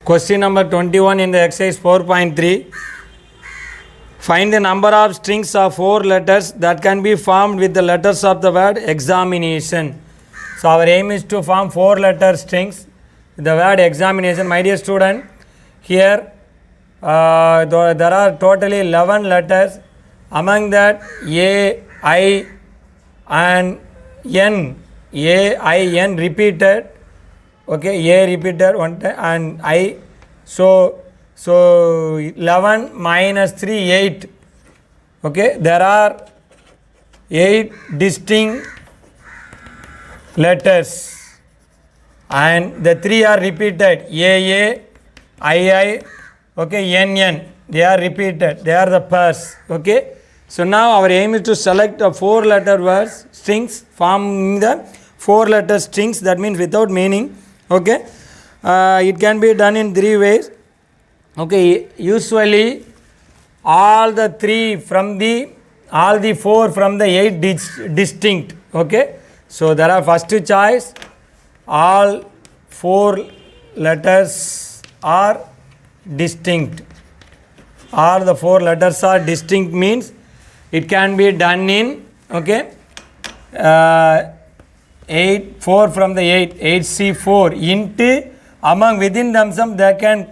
Question number 21 in the exercise 4.3. Find the number of strings of 4 letters that can be formed with the letters of the word examination. So our aim is to form 4 letter strings with the word examination. My dear student, here there are totally 11 letters. Among that A, I and N. A, I, N repeated. Okay, A repeated one time and I. So 11 minus 3, 8. Okay, there are 8 distinct letters and the 3 are repeated. A, I, okay, N. They are repeated. They are the pairs. Okay. So now our aim is to select a 4 letter words strings forming the 4 letter strings, that means without meaning. Okay, it can be done in 3 ways. Okay, usually all the 4 from the 8 distinct. Okay, so there are first choice, all 4 letters are distinct. All the 4 letters are distinct means it can be done in, okay, 4 from the 8 C4 into among within themselves they can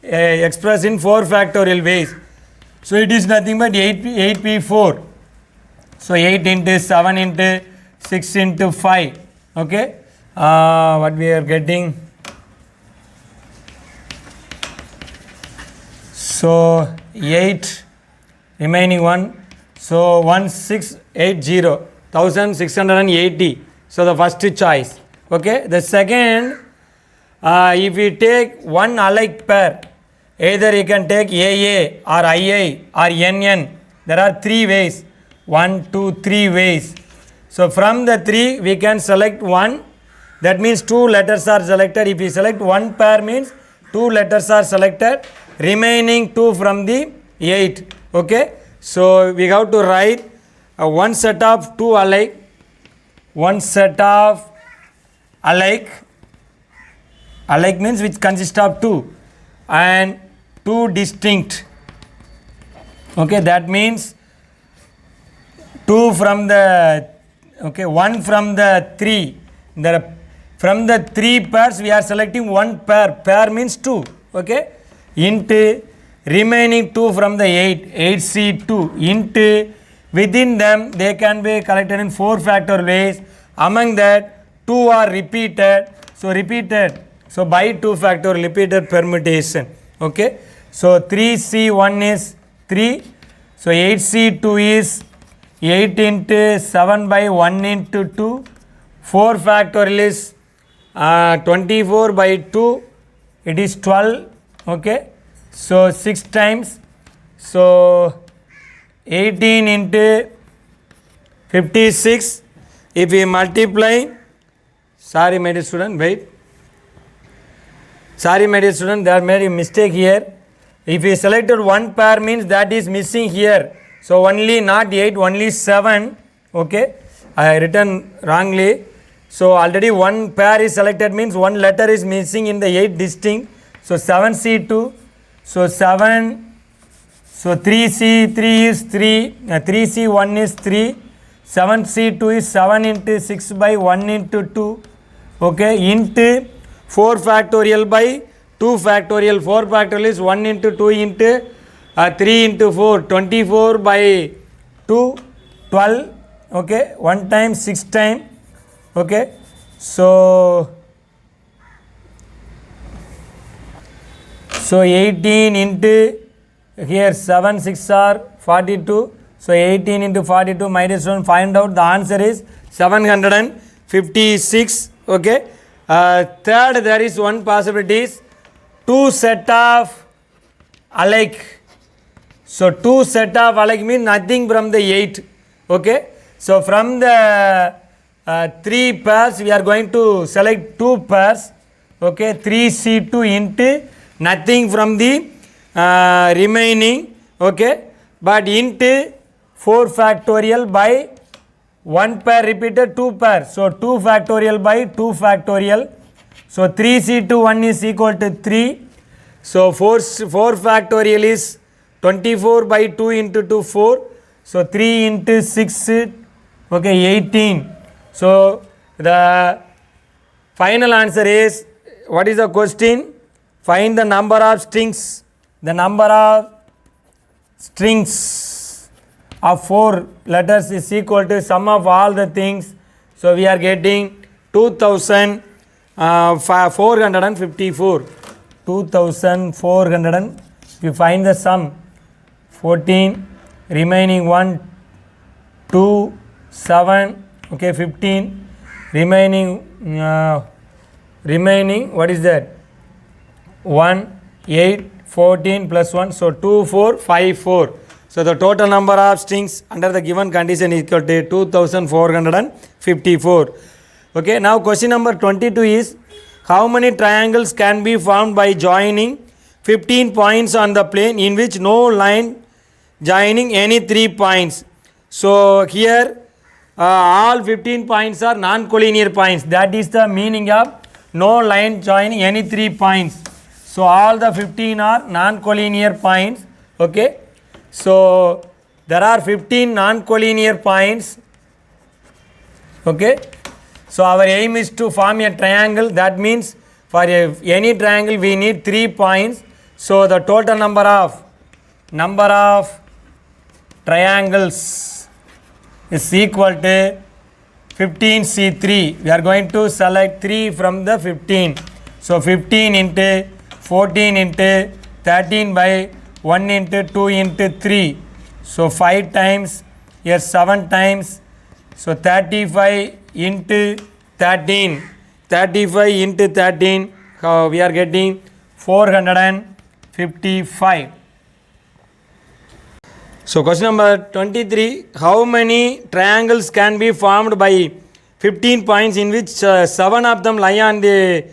express in 4 factorial ways. So it is nothing but 8p4. So 8 into 7 into 6 into 5. Okay, what we are getting? So 8 remaining 1. So 1680. So the first choice. Okay, the second, if we take one alike pair, either you can take AA or II or NN. There are 3 ways. 1, 2, 3 ways. So from the 3 we can select one. That means 2 letters are selected. If we select one pair means 2 letters are selected. Remaining 2 from the 8. Okay. So we have to write one set of 2 alike. One set of alike. Alike means which consists of 2 and 2 distinct. Okay, that means 2 from the, okay, 1 from the 3. From the 3 pairs we are selecting one pair. Pair means 2. Okay, into remaining 2 from the 8. 8C2 into within them they can be collected in 4 factor ways. Among that 2 are repeated. So repeated. So by 2 factor repeated permutation. Okay. So 3C1 is 3. So 8C2 is 8 into 7 by 1 into 2. 4 factorial is 24 by 2. It is 12. Okay. So 6 times. So 18 into 56. If we multiply, sorry my dear student, wait. Sorry my dear student, there made a mistake here. If we selected one pair means that is missing here. So only not 8, only 7. Okay, I written wrongly. So already one pair is selected means one letter is missing in the 8 distinct. So 7C2. So 7. So 3C3 is 3. 3C1 is 3. 7C2 is 7 into 6 by 1 into 2. Okay, into 4 factorial by 2 factorial. 4 factorial is 1 into 2 into 3 into 4. 24 by 2, 12. Okay, 1 time, 6 time. Okay, so 18 into here 7, 6 are 42. So 18 into 42, my dear student, find out the answer is 756. Okay. Third, there is one possibility is 2 set of alike. So 2 set of alike means nothing from the 8. Okay. So from the 3 pairs we are going to select 2 pairs. Okay. 3C2 into nothing from the remaining. Okay. But into 4 factorial by 1 pair repeated 2 pair. So 2 factorial by 2 factorial. So 3C2 1 is equal to 3. So 4 factorial is 24 by 2 into 2, 4. So 3 into 6, okay, 18. So the final answer is, what is the question? Find the number of strings. The number of strings of 4 letters is equal to sum of all the things. So we are getting 2454. 2400. You find the sum. 14, remaining 1, 2, 7, okay, 15, remaining what is that? 1, 8, 14 plus 1, so 2, 4, 5, 4. So the total number of strings under the given condition is equal to 2454. Okay, now question number 22 is, how many triangles can be formed by joining 15 points on the plane in which no line joining any 3 points? So here all 15 points are non-collinear points. That is the meaning of no line joining any 3 points. So all the 15 are non-collinear points. Okay. So there are 15 non-collinear points. Okay. So our aim is to form a triangle. That means for any triangle we need 3 points. So the total number of triangles is equal to 15C3. We are going to select 3 from the 15. So 15 into 14 into 13 by 1 into 2 into 3. So 5 times, here 7 times. So 35 into 13. 35 into 13, we are getting 455. So question number 23, how many triangles can be formed by 15 points in which 7 of them lie on the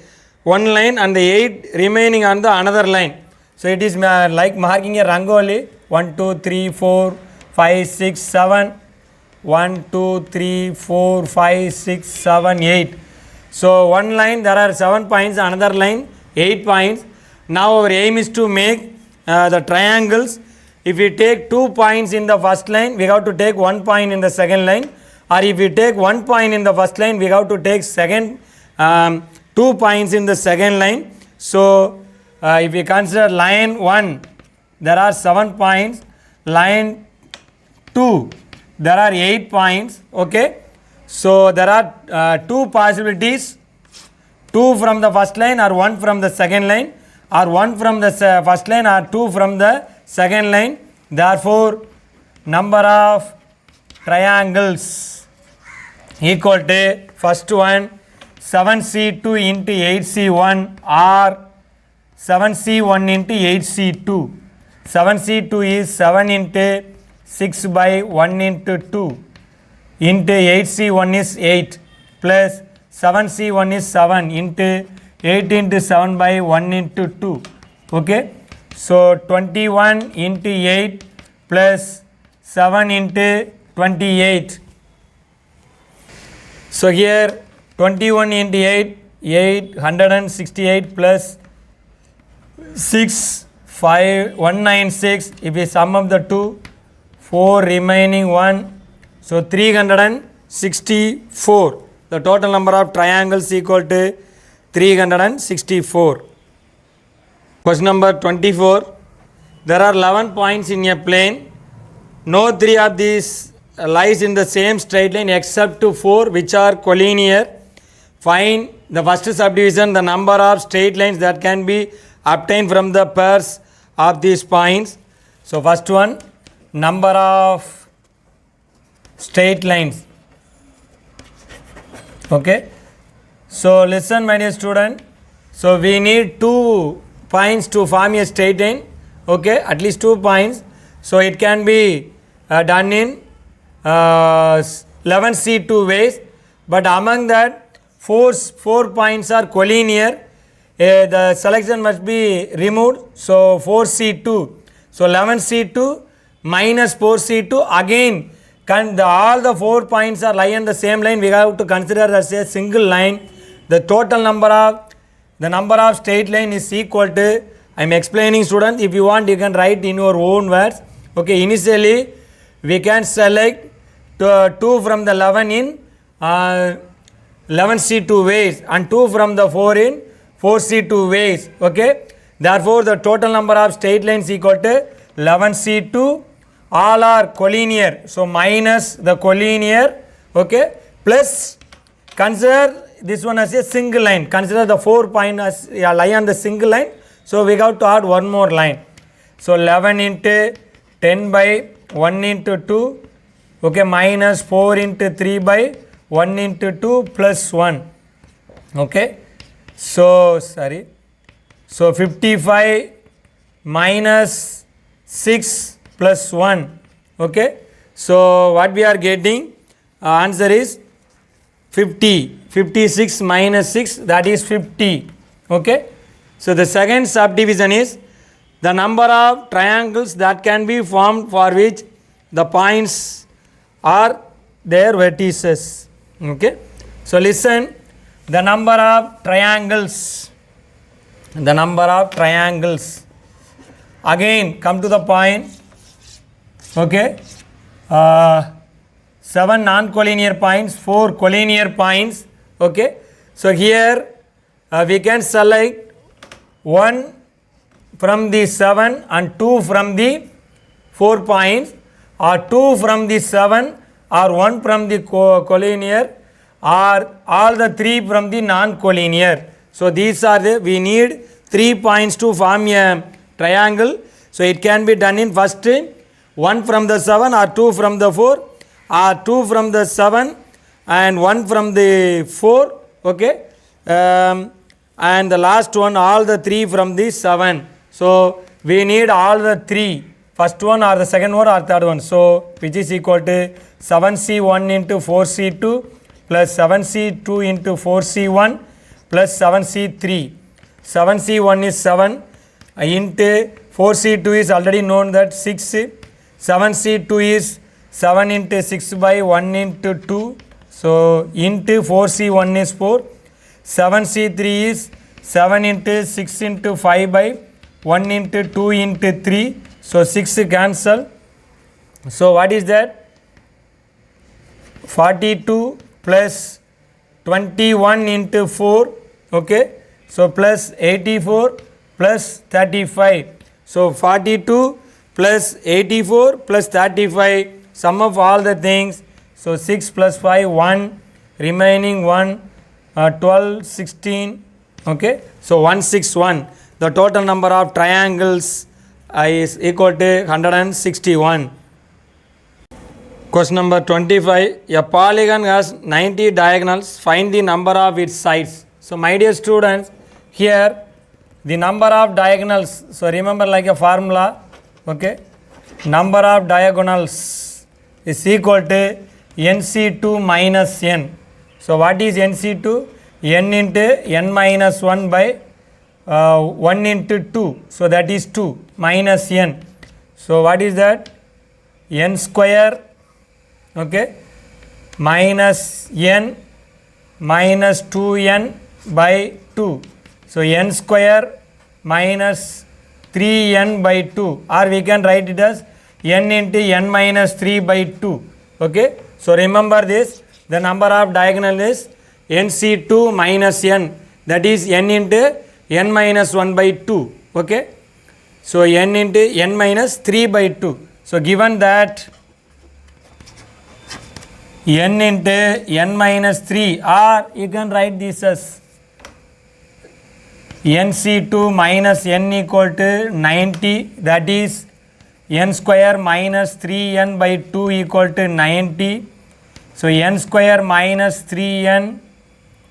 one line and the 8 remaining on the another line? So it is like marking a rangoli. 1, 2, 3, 4, 5, 6, 7. 1, 2, 3, 4, 5, 6, 7, 8. So one line there are 7 points, another line 8 points. Now our aim is to make the triangles. If we take 2 points in the first line, we have to take 1 point in the second line. Or if we take 1 point in the first line, we have to take 2 points in the second line. So if we consider line 1, there are 7 points. Line 2, there are 8 points. Okay. So there are 2 possibilities. 2 from the first line or 1 from the second line, or 1 from the first line or 2 from the second line. Therefore number of triangles equal to, first one 7C2 into 8C1 or 7C1 into 8C2. 7C2 is 7 into 6 by 1 into 2 into 8C1 is 8 plus 7C1 is 7 into 8 into 7 by 1 into 2. Okay. So 21 into 8 plus 7 into 28. So here 21 into 8, 868 plus 6, 5, 196. If we sum up the 2, 4 remaining 1. So 364. The total number of triangles equal to 364. Question number 24. There are 11 points in a plane. No 3 of these lies in the same straight line except 4 which are collinear. Find the first subdivision, the number of straight lines that can be obtained from the pairs of these points. So first one, number of straight lines. Okay. So listen my dear student. So we need 2 points to form a straight line. Okay, at least 2 points. So it can be done in 11C2 ways. But among that 4 points are collinear. The selection must be removed. So 4C2. So 11C2 minus 4C2 again. All the 4 points are lie on the same line. We have to consider as a single line. The total number of straight line is equal to I am explaining students. If you want, you can write in your own words. Okay, initially we can select 2 from the 11 in 11C 2 ways and 2 from the 4 in 4C 2 ways. Okay, therefore the total number of straight lines equal to 11C 2. All are collinear, so minus the collinear. Okay, plus consider this one as a single line. Consider the 4 point as lie on the single line. So we have to add one more line. So 11 into 10 by 1 into 2. Okay, minus 4 into 3 by 1 into 2 plus 1. Okay, so sorry. So 55 minus 6 plus 1. Okay, so what we are getting answer is 50. 56 minus 6, that is 50. Okay, so the second subdivision is the number of triangles that can be formed for which the points are their vertices. Okay, so listen, the number of triangles, again come to the point. Okay, 7 non-collinear points, 4 collinear points. Okay, so here we can select 1 from the 7 and 2 from the 4 points, or 2 from the 7 or 1 from the collinear, or all the 3 from the non-collinear. So these are the, we need 3 points to form a triangle. So it can be done in first 1 from the 7 or 2 from the 4, or 2 from the 7 and 1 from the 4. Okay, and the last one all the 3 from the 7. So we need all the 3, first one or the second one or third one. So which is equal to 7C1 into 4C2 plus 7C2 into 4C1 plus 7C3. 7C1 is 7 into 4C2 is already known that 6. 7C2 is 7 into 6 by 1 into 2. So into 4C1 is 4. 7C3 is 7 into 6 into 5 by 1 into 2 into 3. So 6 cancel. So what is that? 42 plus 21 into 4. Okay, so plus 84 plus 35. So 42 plus 84 plus 35, sum of all the things. So 6 plus 5, 1, remaining 1, 12, 16. Okay, so 161. The total number of triangles is equal to 161. Question number 25. A polygon has 90 diagonals. Find the number of its sides. So my dear students, here the number of diagonals. So remember like a formula. Okay, number of diagonals is equal to NC2 minus N. So what is NC2? N into N minus 1 by 1 into 2. So that is 2 minus N. So what is that? N square. Okay, minus N minus 2N by 2. So N square minus 3N by 2, or we can write it as N into N minus 3 by 2. Okay, so remember this, the number of diagonal is NC2 minus N, that is N into N minus 1 by 2. Okay, so N into N minus 3 by 2. So given that N into N minus 3, or you can write this as NC2 minus N equal to 90, that is N square minus 3N by 2 equal to 90. So N square minus 3N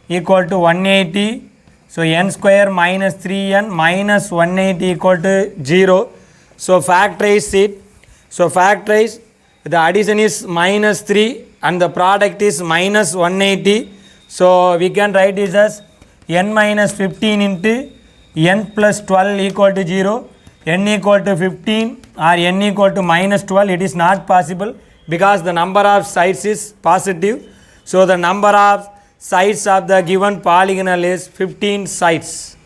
equal to 180. So N square minus 3N minus 180 equal to 0. So factorize it. So factorize, the addition is minus 3 and the product is minus 180. So we can write this as N minus 15 into N plus 12 equal to 0. N equal to 15 or N equal to minus 12. It is not possible because the number of sides is positive. So the number of sides of the given polygonal is 15 sides.